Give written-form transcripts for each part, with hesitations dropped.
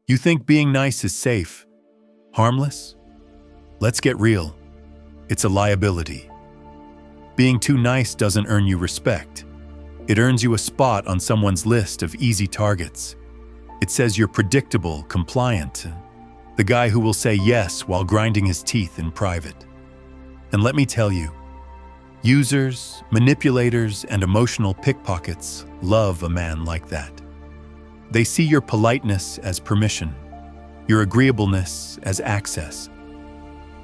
You think being nice is safe, harmless? Let's get real. It's a liability. Being too nice doesn't earn you respect. It earns you a spot on someone's list of easy targets. It says you're predictable, compliant, the guy who will say yes while grinding his teeth in private. And let me tell you, users, manipulators, and emotional pickpockets love a man like that. They see your politeness as permission, your agreeableness as access.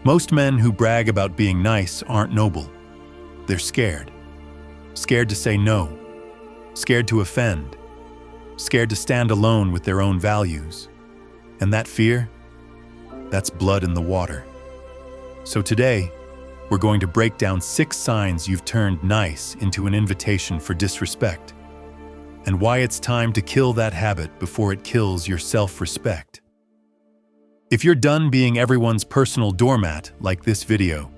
Most men who brag about being nice aren't noble. They're scared. Scared to say no. Scared to offend. Scared to stand alone with their own values. And that fear, that's blood in the water. So today, we're going to break down 6 signs you've turned nice into an invitation for disrespect, and why it's time to kill that habit before it kills your self-respect. If you're done being everyone's personal doormat like this video,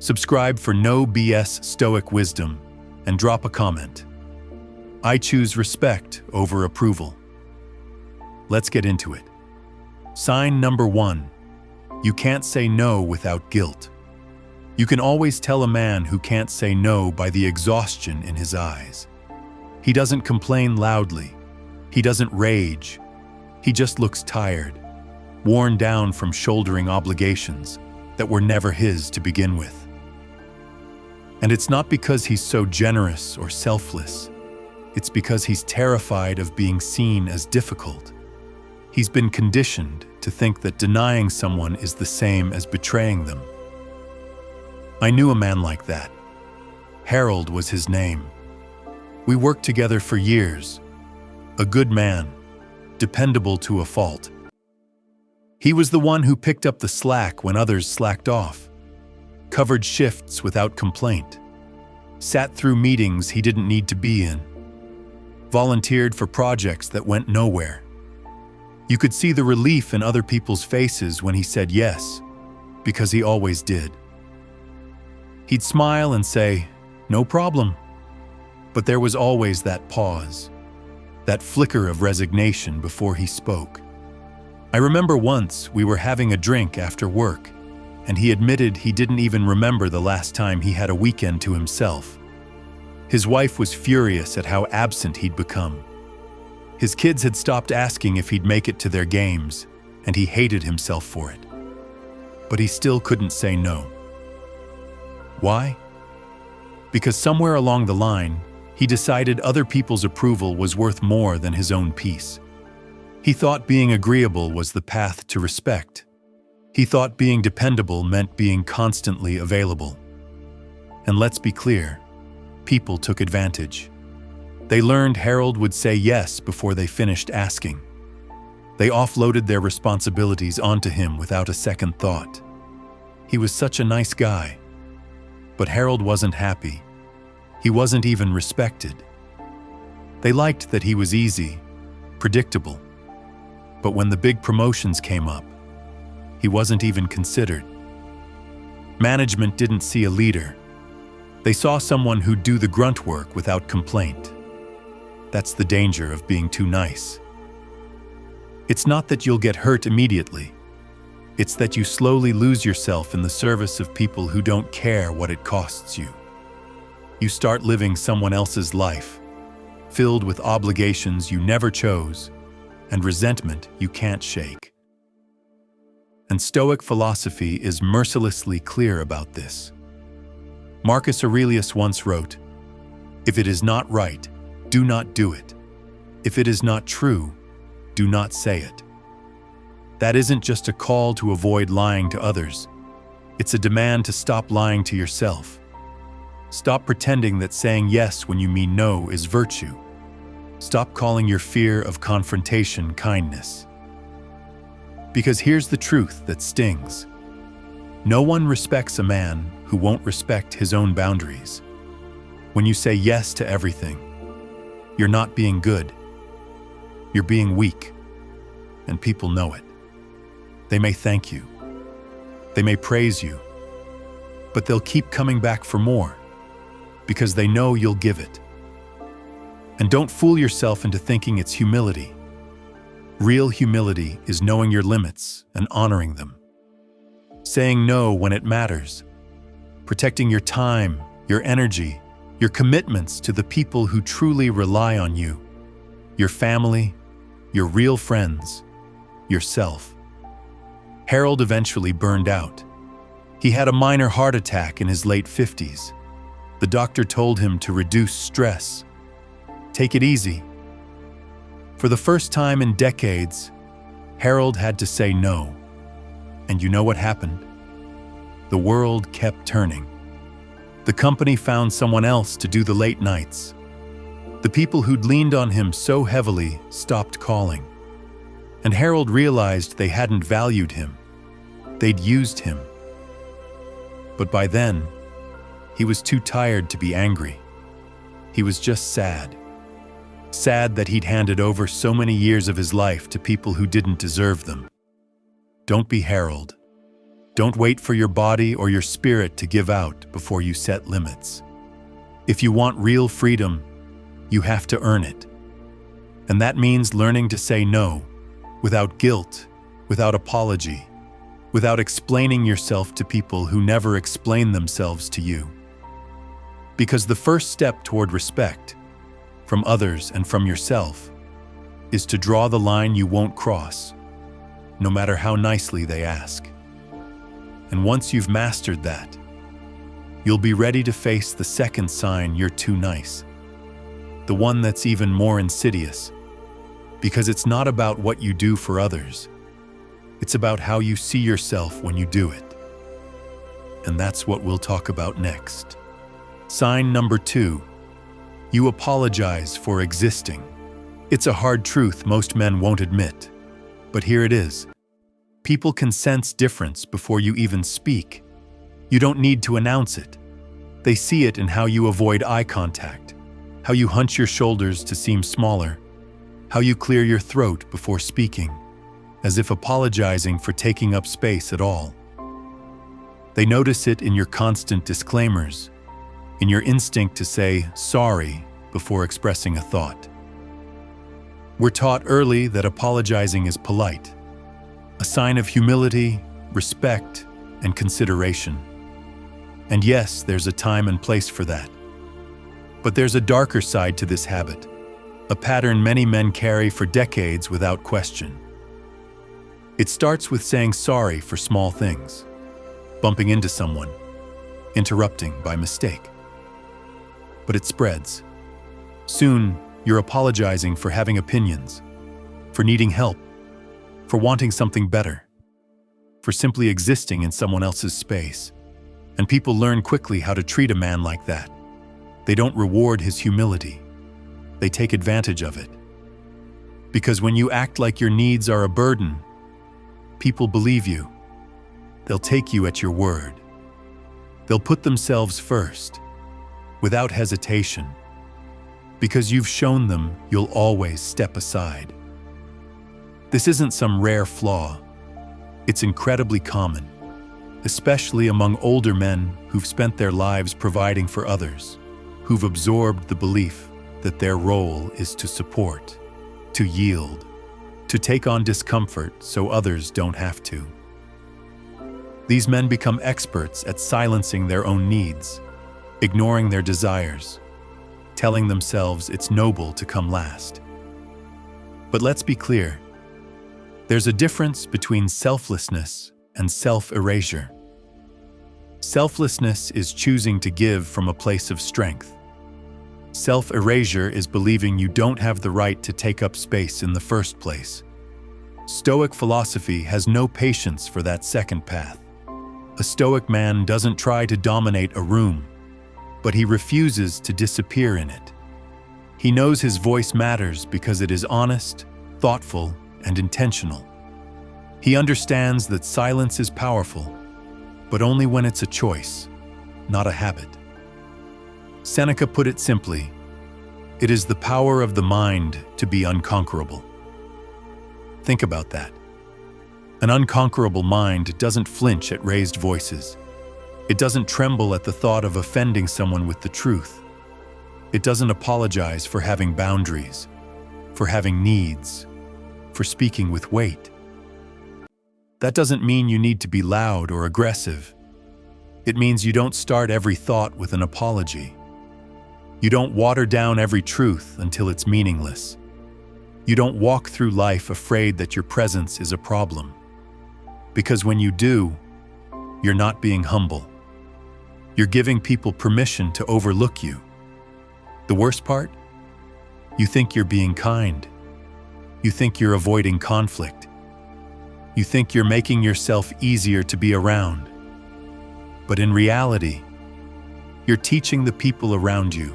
subscribe for no BS Stoic wisdom and drop a comment. I choose respect over approval. Let's get into it. Sign number 1. You can't say no without guilt. You can always tell a man who can't say no by the exhaustion in his eyes. He doesn't complain loudly. He doesn't rage. He just looks tired, worn down from shouldering obligations that were never his to begin with. And it's not because he's so generous or selfless. It's because he's terrified of being seen as difficult. He's been conditioned to think that denying someone is the same as betraying them. I knew a man like that. Harold was his name. We worked together for years. A good man, dependable to a fault. He was the one who picked up the slack when others slacked off, covered shifts without complaint, sat through meetings he didn't need to be in, volunteered for projects that went nowhere. You could see the relief in other people's faces when he said yes, because he always did. He'd smile and say, "No problem." But there was always that pause, that flicker of resignation before he spoke. I remember once we were having a drink after work, and he admitted he didn't even remember the last time he had a weekend to himself. His wife was furious at how absent he'd become. His kids had stopped asking if he'd make it to their games, and he hated himself for it. But he still couldn't say no. Why? Because somewhere along the line, he decided other people's approval was worth more than his own peace. He thought being agreeable was the path to respect. He thought being dependable meant being constantly available. And let's be clear, people took advantage. They learned Harold would say yes before they finished asking. They offloaded their responsibilities onto him without a second thought. He was such a nice guy. But Harold wasn't happy. He wasn't even respected. They liked that he was easy, predictable. But when the big promotions came up, he wasn't even considered. Management didn't see a leader. They saw someone who'd do the grunt work without complaint. That's the danger of being too nice. It's not that you'll get hurt immediately. It's that you slowly lose yourself in the service of people who don't care what it costs you. You start living someone else's life, filled with obligations you never chose and resentment you can't shake. And Stoic philosophy is mercilessly clear about this. Marcus Aurelius once wrote, "If it is not right, do not do it. If it is not true, do not say it." That isn't just a call to avoid lying to others. It's a demand to stop lying to yourself. Stop pretending that saying yes when you mean no is virtue. Stop calling your fear of confrontation kindness. Because here's the truth that stings. No one respects a man who won't respect his own boundaries. When you say yes to everything, you're not being good. You're being weak. And people know it. They may thank you. They may praise you. But they'll keep coming back for more, because they know you'll give it. And don't fool yourself into thinking it's humility. Real humility is knowing your limits and honoring them. Saying no when it matters. Protecting your time, your energy, your commitments to the people who truly rely on you. Your family, your real friends, yourself. Harold eventually burned out. He had a minor heart attack in his late 50s. The doctor told him to reduce stress. Take it easy. For the first time in decades, Harold had to say no. And you know what happened? The world kept turning. The company found someone else to do the late nights. The people who'd leaned on him so heavily stopped calling. And Harold realized they hadn't valued him. They'd used him. But by then, he was too tired to be angry. He was just sad. Sad that he'd handed over so many years of his life to people who didn't deserve them. Don't be Harold. Don't wait for your body or your spirit to give out before you set limits. If you want real freedom, you have to earn it. And that means learning to say no, without guilt, without apology, without explaining yourself to people who never explain themselves to you. Because the first step toward respect, from others and from yourself, is to draw the line you won't cross, no matter how nicely they ask. And once you've mastered that, you'll be ready to face the second sign you're too nice. The one that's even more insidious, because it's not about what you do for others. It's about how you see yourself when you do it. And that's what we'll talk about next. Sign number 2. You apologize for existing. It's a hard truth most men won't admit. But here it is. People can sense difference before you even speak. You don't need to announce it. They see it in how you avoid eye contact, how you hunch your shoulders to seem smaller, how you clear your throat before speaking, as if apologizing for taking up space at all. They notice it in your constant disclaimers, in your instinct to say sorry before expressing a thought. We're taught early that apologizing is polite, a sign of humility, respect, and consideration. And yes, there's a time and place for that. But there's a darker side to this habit, a pattern many men carry for decades without question. It starts with saying sorry for small things, bumping into someone, interrupting by mistake. But it spreads. Soon, you're apologizing for having opinions, for needing help, for wanting something better, for simply existing in someone else's space. And people learn quickly how to treat a man like that. They don't reward his humility. They take advantage of it. Because when you act like your needs are a burden, people believe you. They'll take you at your word. They'll put themselves first, without hesitation, because you've shown them you'll always step aside. This isn't some rare flaw. It's incredibly common, especially among older men who've spent their lives providing for others, who've absorbed the belief that their role is to support, to yield, to take on discomfort so others don't have to. These men become experts at silencing their own needs, ignoring their desires, telling themselves it's noble to come last. But let's be clear. There's a difference between selflessness and self-erasure. Selflessness is choosing to give from a place of strength. Self-erasure is believing you don't have the right to take up space in the first place. Stoic philosophy has no patience for that second path. A Stoic man doesn't try to dominate a room, but he refuses to disappear in it. He knows his voice matters because it is honest, thoughtful, and intentional. He understands that silence is powerful, but only when it's a choice, not a habit. Seneca put it simply, it is the power of the mind to be unconquerable. Think about that. An unconquerable mind doesn't flinch at raised voices. It doesn't tremble at the thought of offending someone with the truth. It doesn't apologize for having boundaries, for having needs, for speaking with weight. That doesn't mean you need to be loud or aggressive. It means you don't start every thought with an apology. You don't water down every truth until it's meaningless. You don't walk through life afraid that your presence is a problem. Because when you do, you're not being humble. You're giving people permission to overlook you. The worst part? You think you're being kind. You think you're avoiding conflict. You think you're making yourself easier to be around. But in reality, you're teaching the people around you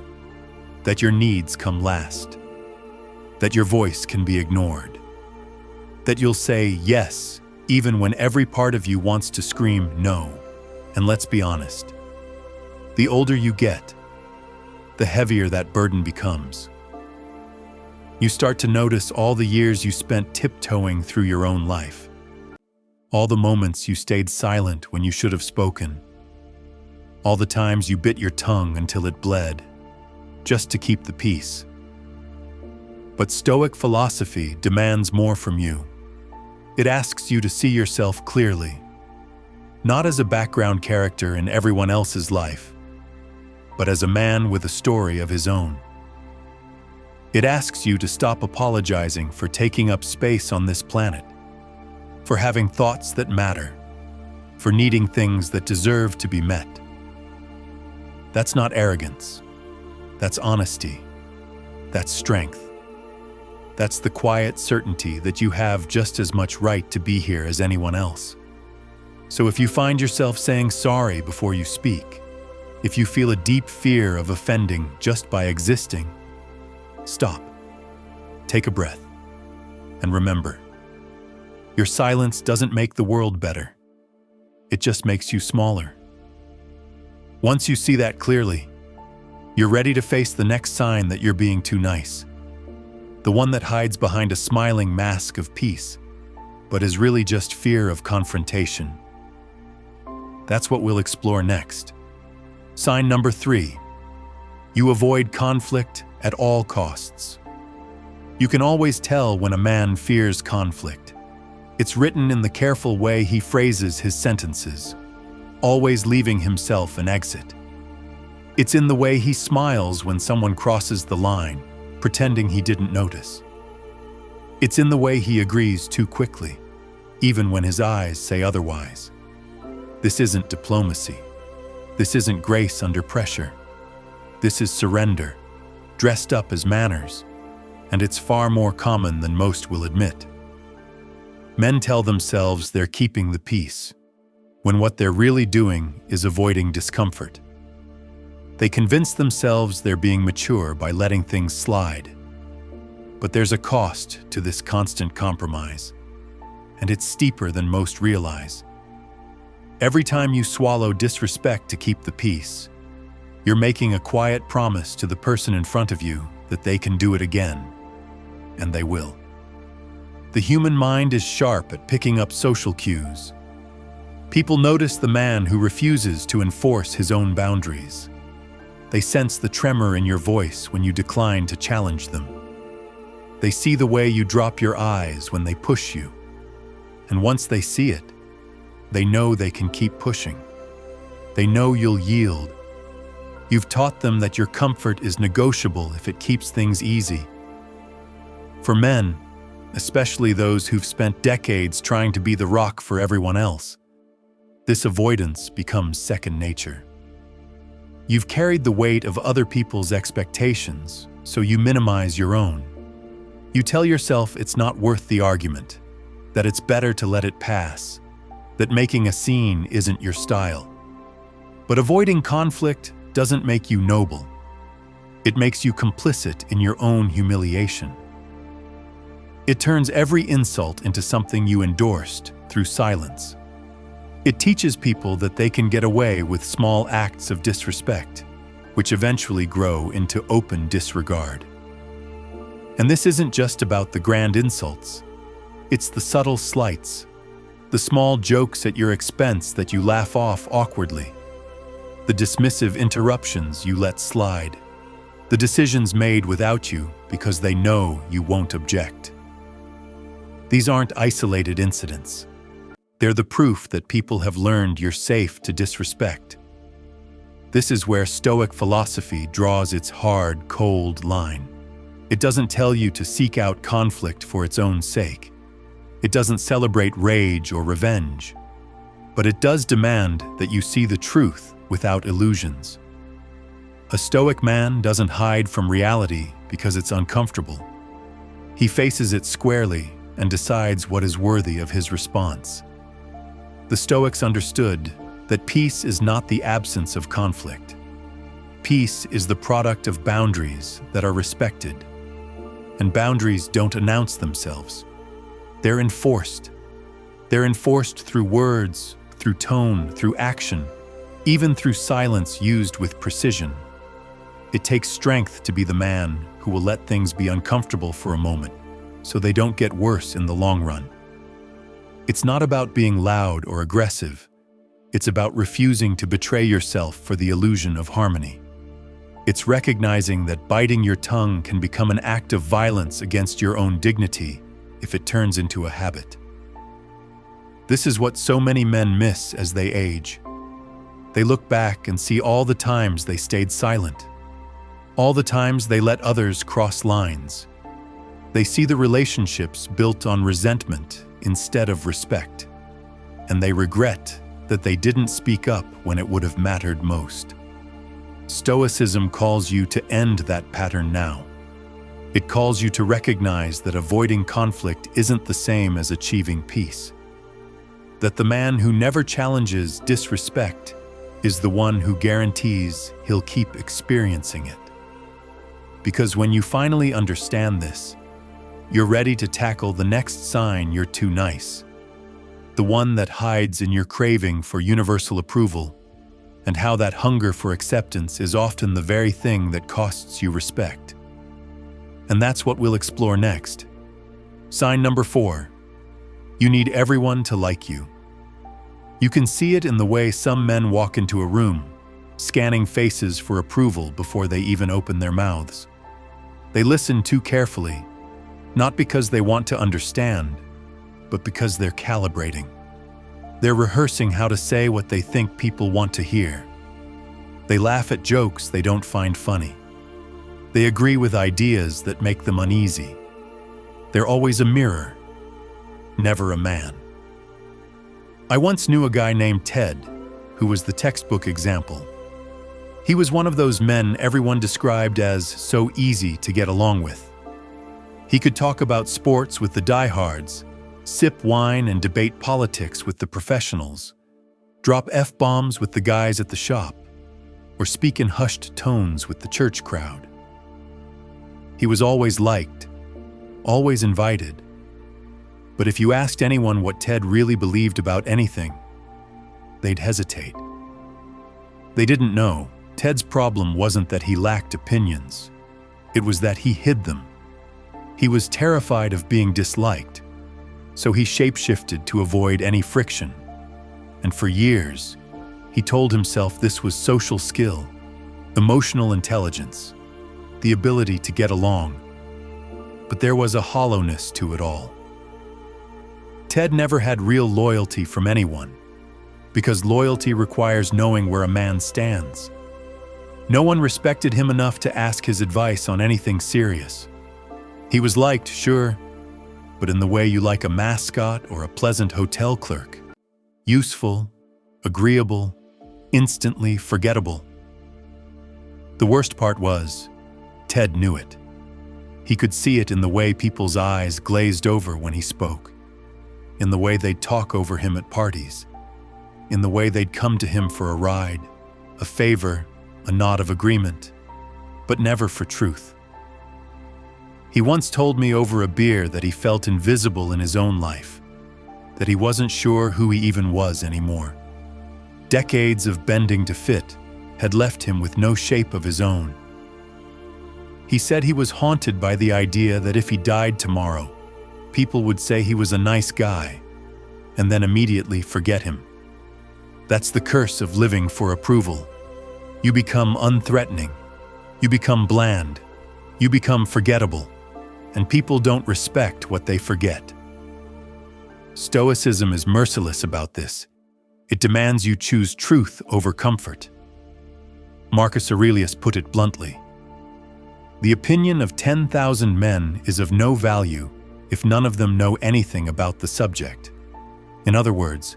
that your needs come last, that your voice can be ignored, that you'll say yes even when every part of you wants to scream no. And let's be honest, the older you get, the heavier that burden becomes. You start to notice all the years you spent tiptoeing through your own life, all the moments you stayed silent when you should have spoken, all the times you bit your tongue until it bled, just to keep the peace. But Stoic philosophy demands more from you. It asks you to see yourself clearly, not as a background character in everyone else's life, but as a man with a story of his own. It asks you to stop apologizing for taking up space on this planet, for having thoughts that matter, for needing things that deserve to be met. That's not arrogance. That's honesty. That's strength. That's the quiet certainty that you have just as much right to be here as anyone else. So if you find yourself saying sorry before you speak, if you feel a deep fear of offending just by existing, stop, take a breath, and remember, your silence doesn't make the world better. It just makes you smaller. Once you see that clearly, you're ready to face the next sign that you're being too nice. The one that hides behind a smiling mask of peace, but is really just fear of confrontation. That's what we'll explore next. Sign number 3. You avoid conflict at all costs. You can always tell when a man fears conflict. It's written in the careful way he phrases his sentences, always leaving himself an exit. It's in the way he smiles when someone crosses the line, pretending he didn't notice. It's in the way he agrees too quickly, even when his eyes say otherwise. This isn't diplomacy. This isn't grace under pressure. This is surrender, dressed up as manners, and it's far more common than most will admit. Men tell themselves they're keeping the peace, when what they're really doing is avoiding discomfort. They convince themselves they're being mature by letting things slide. But there's a cost to this constant compromise, and it's steeper than most realize. Every time you swallow disrespect to keep the peace, you're making a quiet promise to the person in front of you that they can do it again, and they will. The human mind is sharp at picking up social cues. People notice the man who refuses to enforce his own boundaries. They sense the tremor in your voice when you decline to challenge them. They see the way you drop your eyes when they push you. And once they see it, they know they can keep pushing. They know you'll yield. You've taught them that your comfort is negotiable if it keeps things easy. For men, especially those who've spent decades trying to be the rock for everyone else, this avoidance becomes second nature. You've carried the weight of other people's expectations, so you minimize your own. You tell yourself it's not worth the argument, that it's better to let it pass, that making a scene isn't your style. But avoiding conflict doesn't make you noble. It makes you complicit in your own humiliation. It turns every insult into something you endorsed through silence. It teaches people that they can get away with small acts of disrespect, which eventually grow into open disregard. And this isn't just about the grand insults. It's the subtle slights, the small jokes at your expense that you laugh off awkwardly, the dismissive interruptions you let slide, the decisions made without you because they know you won't object. These aren't isolated incidents. They're the proof that people have learned you're safe to disrespect. This is where Stoic philosophy draws its hard, cold line. It doesn't tell you to seek out conflict for its own sake. It doesn't celebrate rage or revenge. But it does demand that you see the truth without illusions. A Stoic man doesn't hide from reality because it's uncomfortable. He faces it squarely and decides what is worthy of his response. The Stoics understood that peace is not the absence of conflict. Peace is the product of boundaries that are respected. And boundaries don't announce themselves. They're enforced. They're enforced through words, through tone, through action, even through silence used with precision. It takes strength to be the man who will let things be uncomfortable for a moment, so they don't get worse in the long run. It's not about being loud or aggressive. It's about refusing to betray yourself for the illusion of harmony. It's recognizing that biting your tongue can become an act of violence against your own dignity if it turns into a habit. This is what so many men miss as they age. They look back and see all the times they stayed silent, all the times they let others cross lines. They see the relationships built on resentment instead of respect, and they regret that they didn't speak up when it would have mattered most. Stoicism calls you to end that pattern now. It calls you to recognize that avoiding conflict isn't the same as achieving peace. That the man who never challenges disrespect is the one who guarantees he'll keep experiencing it. Because when you finally understand this, you're ready to tackle the next sign you're too nice, the one that hides in your craving for universal approval, and how that hunger for acceptance is often the very thing that costs you respect. And that's what we'll explore next. Sign number 4. You need everyone to like you. You can see it in the way some men walk into a room, scanning faces for approval before they even open their mouths. They listen too carefully, not because they want to understand, but because they're calibrating. They're rehearsing how to say what they think people want to hear. They laugh at jokes they don't find funny. They agree with ideas that make them uneasy. They're always a mirror, never a man. I once knew a guy named Ted, who was the textbook example. He was one of those men everyone described as so easy to get along with. He could talk about sports with the diehards, sip wine and debate politics with the professionals, drop F-bombs with the guys at the shop, or speak in hushed tones with the church crowd. He was always liked, always invited. But if you asked anyone what Ted really believed about anything, they'd hesitate. They didn't know. Ted's problem wasn't that he lacked opinions. It was that he hid them. He was terrified of being disliked, so he shapeshifted to avoid any friction. And for years, he told himself this was social skill, emotional intelligence, the ability to get along. But there was a hollowness to it all. Ted never had real loyalty from anyone, because loyalty requires knowing where a man stands. No one respected him enough to ask his advice on anything serious. He was liked, sure, but in the way you like a mascot or a pleasant hotel clerk. Useful, agreeable, instantly forgettable. The worst part was, Ted knew it. He could see it in the way people's eyes glazed over when he spoke, in the way they'd talk over him at parties, in the way they'd come to him for a ride, a favor, a nod of agreement, but never for truth. He once told me over a beer that he felt invisible in his own life, that he wasn't sure who he even was anymore. Decades of bending to fit had left him with no shape of his own. He said he was haunted by the idea that if he died tomorrow, people would say he was a nice guy, and then immediately forget him. That's the curse of living for approval. You become unthreatening. You become bland. You become forgettable. And people don't respect what they forget. Stoicism is merciless about this. It demands you choose truth over comfort. Marcus Aurelius put it bluntly. The opinion of 10,000 men is of no value if none of them know anything about the subject. In other words,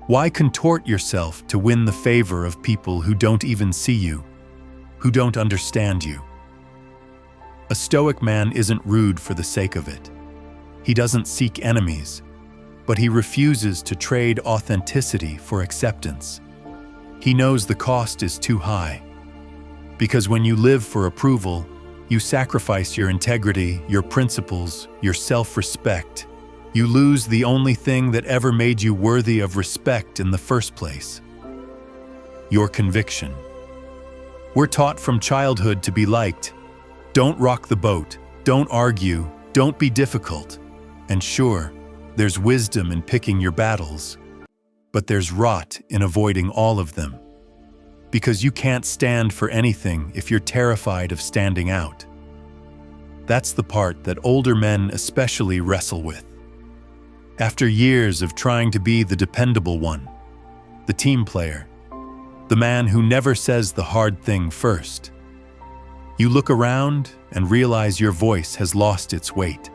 why contort yourself to win the favor of people who don't even see you, who don't understand you? A Stoic man isn't rude for the sake of it. He doesn't seek enemies, but he refuses to trade authenticity for acceptance. He knows the cost is too high, because when you live for approval, you sacrifice your integrity, your principles, your self-respect. You lose the only thing that ever made you worthy of respect in the first place: your conviction. We're taught from childhood to be liked. Don't rock the boat, don't argue, don't be difficult. And sure, there's wisdom in picking your battles, but there's rot in avoiding all of them. Because you can't stand for anything if you're terrified of standing out. That's the part that older men especially wrestle with. After years of trying to be the dependable one, the team player, the man who never says the hard thing first, you look around and realize your voice has lost its weight.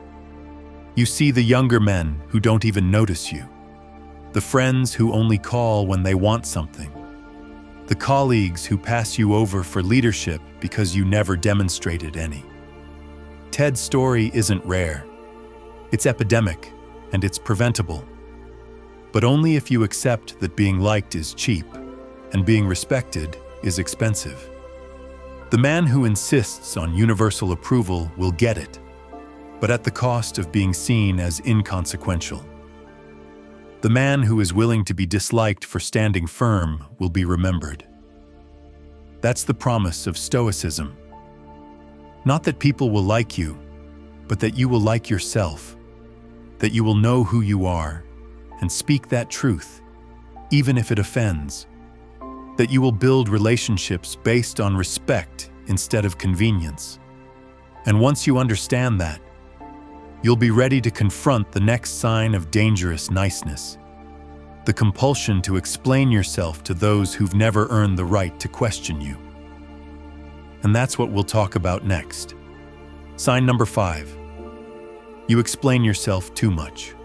You see the younger men who don't even notice you, the friends who only call when they want something, the colleagues who pass you over for leadership because you never demonstrated any. Ted's story isn't rare. It's epidemic, and it's preventable. But only if you accept that being liked is cheap, and being respected is expensive. The man who insists on universal approval will get it, but at the cost of being seen as inconsequential. The man who is willing to be disliked for standing firm will be remembered. That's the promise of Stoicism. Not that people will like you, but that you will like yourself, that you will know who you are and speak that truth, even if it offends, that you will build relationships based on respect instead of convenience. And once you understand that, you'll be ready to confront the next sign of dangerous niceness, the compulsion to explain yourself to those who've never earned the right to question you. And that's what we'll talk about next. Sign number 5. You explain yourself too much.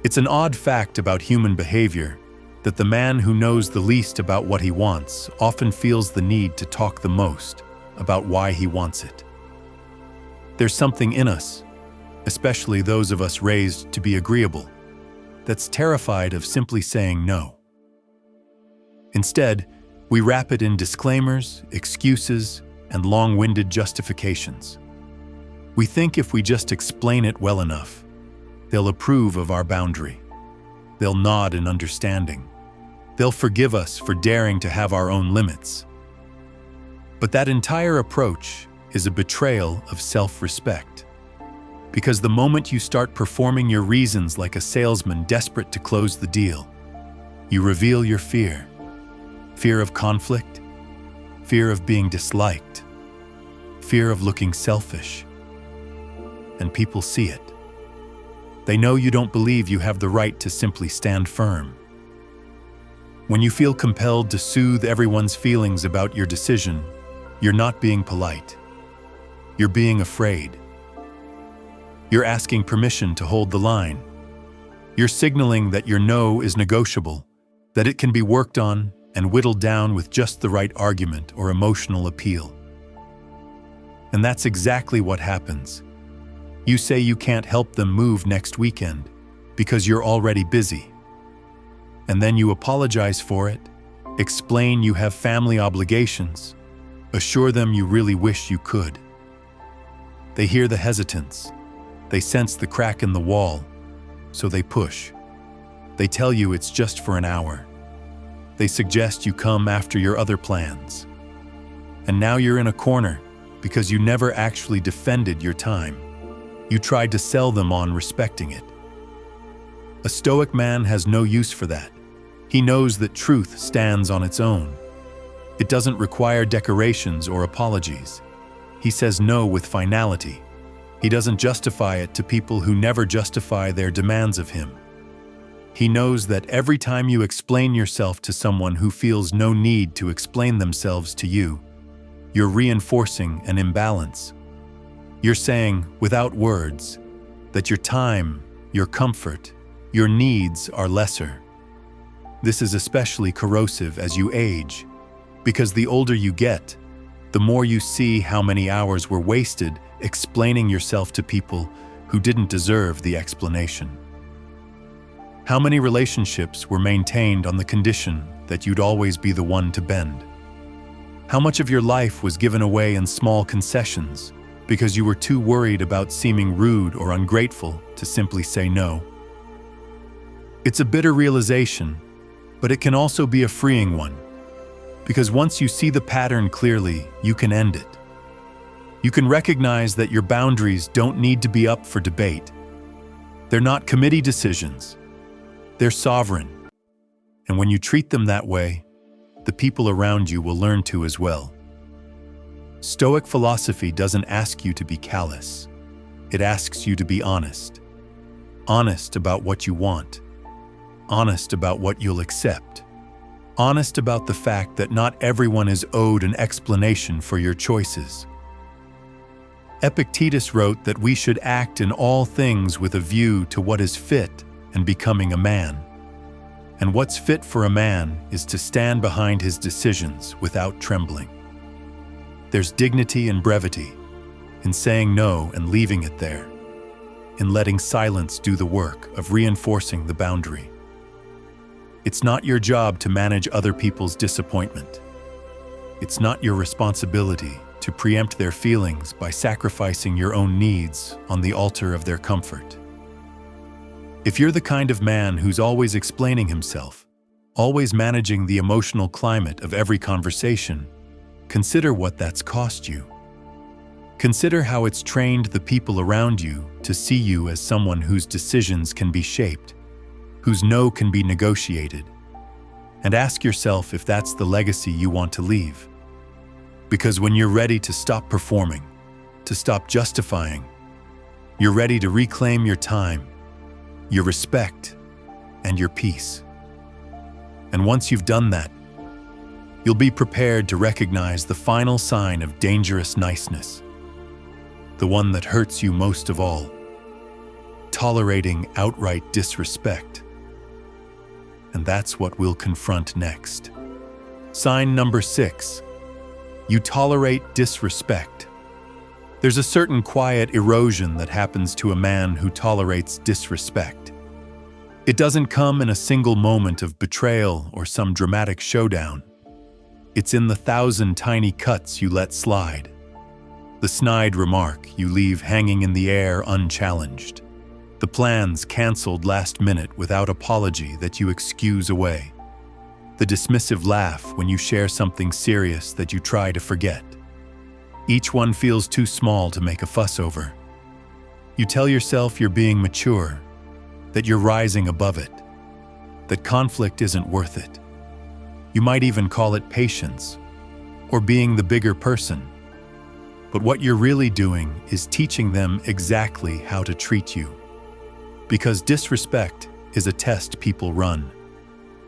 It's an odd fact about human behavior that the man who knows the least about what he wants often feels the need to talk the most about why he wants it. There's something in us, especially those of us raised to be agreeable, that's terrified of simply saying no. Instead, we wrap it in disclaimers, excuses, and long-winded justifications. We think if we just explain it well enough, they'll approve of our boundary. They'll nod in understanding. They'll forgive us for daring to have our own limits. But that entire approach is a betrayal of self-respect. Because the moment you start performing your reasons like a salesman desperate to close the deal, you reveal your fear. Fear of conflict, fear of being disliked, fear of looking selfish. And people see it. They know you don't believe you have the right to simply stand firm. When you feel compelled to soothe everyone's feelings about your decision, you're not being polite. You're being afraid. You're asking permission to hold the line. You're signaling that your no is negotiable, that it can be worked on and whittled down with just the right argument or emotional appeal. And that's exactly what happens. You say you can't help them move next weekend because you're already busy. And then you apologize for it, explain you have family obligations, assure them you really wish you could. They hear the hesitance. They sense the crack in the wall, so they push. They tell you it's just for an hour. They suggest you come after your other plans. And now you're in a corner because you never actually defended your time. You tried to sell them on respecting it. A Stoic man has no use for that. He knows that truth stands on its own. It doesn't require decorations or apologies. He says no with finality. He doesn't justify it to people who never justify their demands of him. He knows that every time you explain yourself to someone who feels no need to explain themselves to you, you're reinforcing an imbalance. You're saying, without words, that your time, your comfort, your needs are lesser. This is especially corrosive as you age, because the older you get, the more you see how many hours were wasted explaining yourself to people who didn't deserve the explanation. How many relationships were maintained on the condition that you'd always be the one to bend? How much of your life was given away in small concessions because you were too worried about seeming rude or ungrateful to simply say no? It's a bitter realization, but it can also be a freeing one, because once you see the pattern clearly, you can end it. You can recognize that your boundaries don't need to be up for debate. They're not committee decisions. They're sovereign. And when you treat them that way, the people around you will learn to as well. Stoic philosophy doesn't ask you to be callous. It asks you to be honest. Honest about what you want. Honest about what you'll accept. Honest about the fact that not everyone is owed an explanation for your choices. Epictetus wrote that we should act in all things with a view to what is fit and becoming a man. And what's fit for a man is to stand behind his decisions without trembling. There's dignity and brevity in saying no and leaving it there, in letting silence do the work of reinforcing the boundary. It's not your job to manage other people's disappointment. It's not your responsibility to preempt their feelings by sacrificing your own needs on the altar of their comfort. If you're the kind of man who's always explaining himself, always managing the emotional climate of every conversation, consider what that's cost you. Consider how it's trained the people around you to see you as someone whose decisions can be shaped, whose no can be negotiated, and ask yourself if that's the legacy you want to leave. Because when you're ready to stop performing, to stop justifying, you're ready to reclaim your time, your respect, and your peace. And once you've done that, you'll be prepared to recognize the final sign of dangerous niceness, the one that hurts you most of all, tolerating outright disrespect. And that's what we'll confront next. Sign number 6, you tolerate disrespect. There's a certain quiet erosion that happens to a man who tolerates disrespect. It doesn't come in a single moment of betrayal or some dramatic showdown. It's in the 1,000 tiny cuts you let slide, the snide remark you leave hanging in the air unchallenged, the plans canceled last minute without apology that you excuse away, the dismissive laugh when you share something serious that you try to forget. Each one feels too small to make a fuss over. You tell yourself you're being mature, that you're rising above it, that conflict isn't worth it. You might even call it patience, or being the bigger person. But what you're really doing is teaching them exactly how to treat you. Because disrespect is a test people run,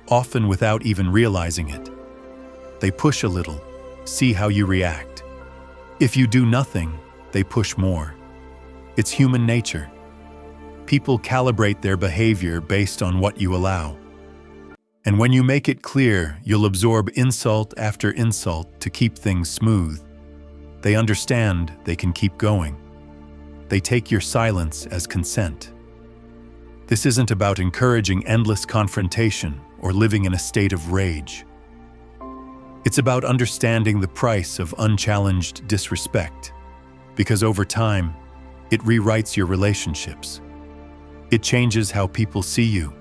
often without even realizing it. They push a little, see how you react. If you do nothing, they push more. It's human nature. People calibrate their behavior based on what you allow. And when you make it clear you'll absorb insult after insult to keep things smooth, they understand they can keep going. They take your silence as consent. This isn't about encouraging endless confrontation or living in a state of rage. It's about understanding the price of unchallenged disrespect, because over time, it rewrites your relationships. It changes how people see you,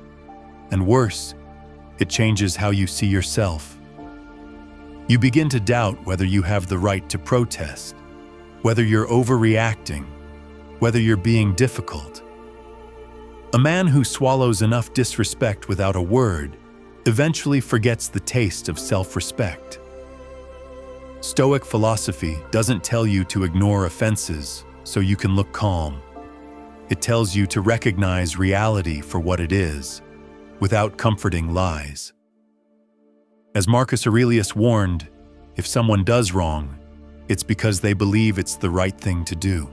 and worse, it changes how you see yourself. You begin to doubt whether you have the right to protest, whether you're overreacting, whether you're being difficult. A man who swallows enough disrespect without a word eventually forgets the taste of self-respect. Stoic philosophy doesn't tell you to ignore offenses so you can look calm. It tells you to recognize reality for what it is, without comforting lies. As Marcus Aurelius warned, if someone does wrong, it's because they believe it's the right thing to do.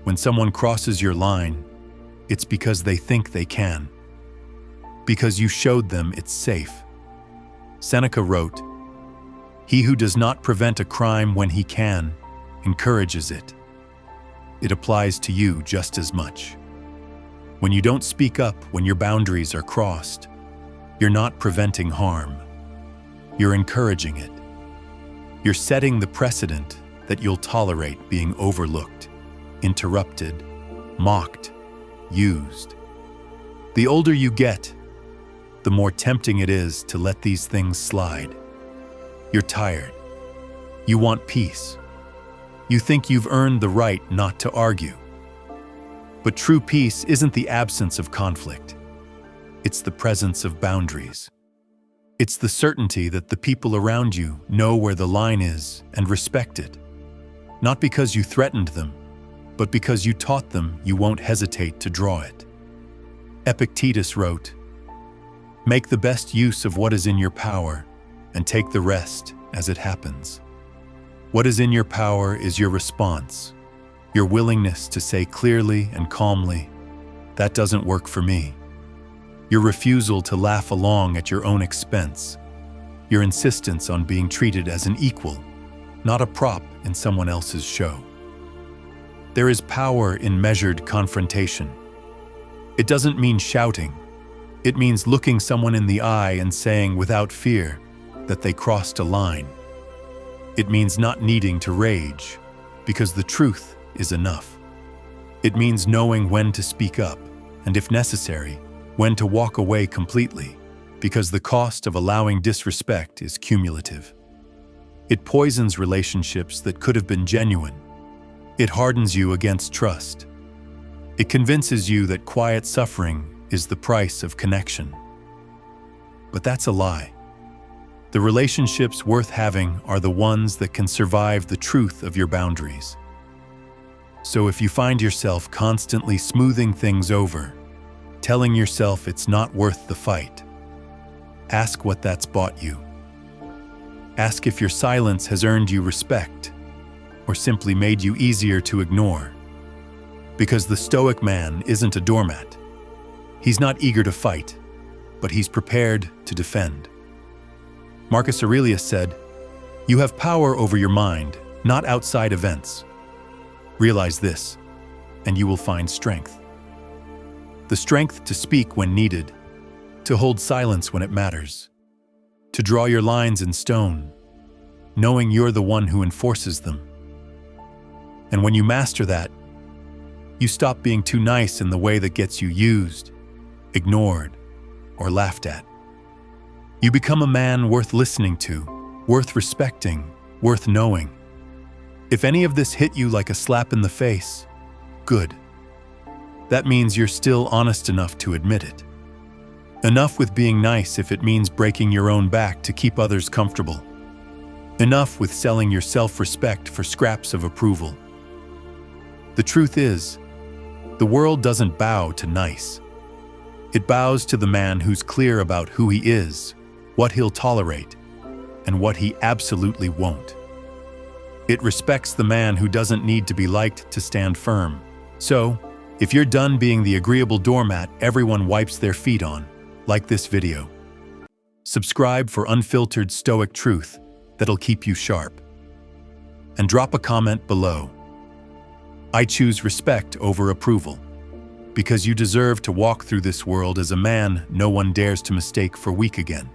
When someone crosses your line, it's because they think they can. Because you showed them it's safe. Seneca wrote, "He who does not prevent a crime when he can, encourages it." It applies to you just as much. When you don't speak up when your boundaries are crossed, you're not preventing harm. You're encouraging it. You're setting the precedent that you'll tolerate being overlooked, interrupted, mocked, used. The older you get, the more tempting it is to let these things slide. You're tired. You want peace. You think you've earned the right not to argue. But true peace isn't the absence of conflict. It's the presence of boundaries. It's the certainty that the people around you know where the line is and respect it. Not because you threatened them, but because you taught them you won't hesitate to draw it. Epictetus wrote, "Make the best use of what is in your power, and take the rest as it happens." What is in your power is your response, your willingness to say clearly and calmly, "That doesn't work for me." Your refusal to laugh along at your own expense, your insistence on being treated as an equal, not a prop in someone else's show. There is power in measured confrontation. It doesn't mean shouting. It means looking someone in the eye and saying without fear that they crossed a line. It means not needing to rage, because the truth is enough. It means knowing when to speak up, and if necessary, when to walk away completely, because the cost of allowing disrespect is cumulative. It poisons relationships that could have been genuine. It hardens you against trust. It convinces you that quiet suffering is the price of connection. But that's a lie. The relationships worth having are the ones that can survive the truth of your boundaries. So if you find yourself constantly smoothing things over, telling yourself it's not worth the fight, ask what that's bought you. Ask if your silence has earned you respect, or simply made you easier to ignore. Because the Stoic man isn't a doormat. He's not eager to fight, but he's prepared to defend. Marcus Aurelius said, "You have power over your mind, not outside events. Realize this, and you will find strength. The strength to speak when needed, to hold silence when it matters, to draw your lines in stone, knowing you're the one who enforces them. And when you master that, you stop being too nice in the way that gets you used, ignored, or laughed at. You become a man worth listening to, worth respecting, worth knowing. If any of this hit you like a slap in the face, good. That means you're still honest enough to admit it. Enough with being nice if it means breaking your own back to keep others comfortable. Enough with selling your self-respect for scraps of approval. The truth is, the world doesn't bow to nice. It bows to the man who's clear about who he is, what he'll tolerate, and what he absolutely won't. It respects the man who doesn't need to be liked to stand firm. So, if you're done being the agreeable doormat everyone wipes their feet on, like this video. Subscribe for unfiltered Stoic truth that'll keep you sharp. And drop a comment below. I choose respect over approval, because you deserve to walk through this world as a man no one dares to mistake for weak again.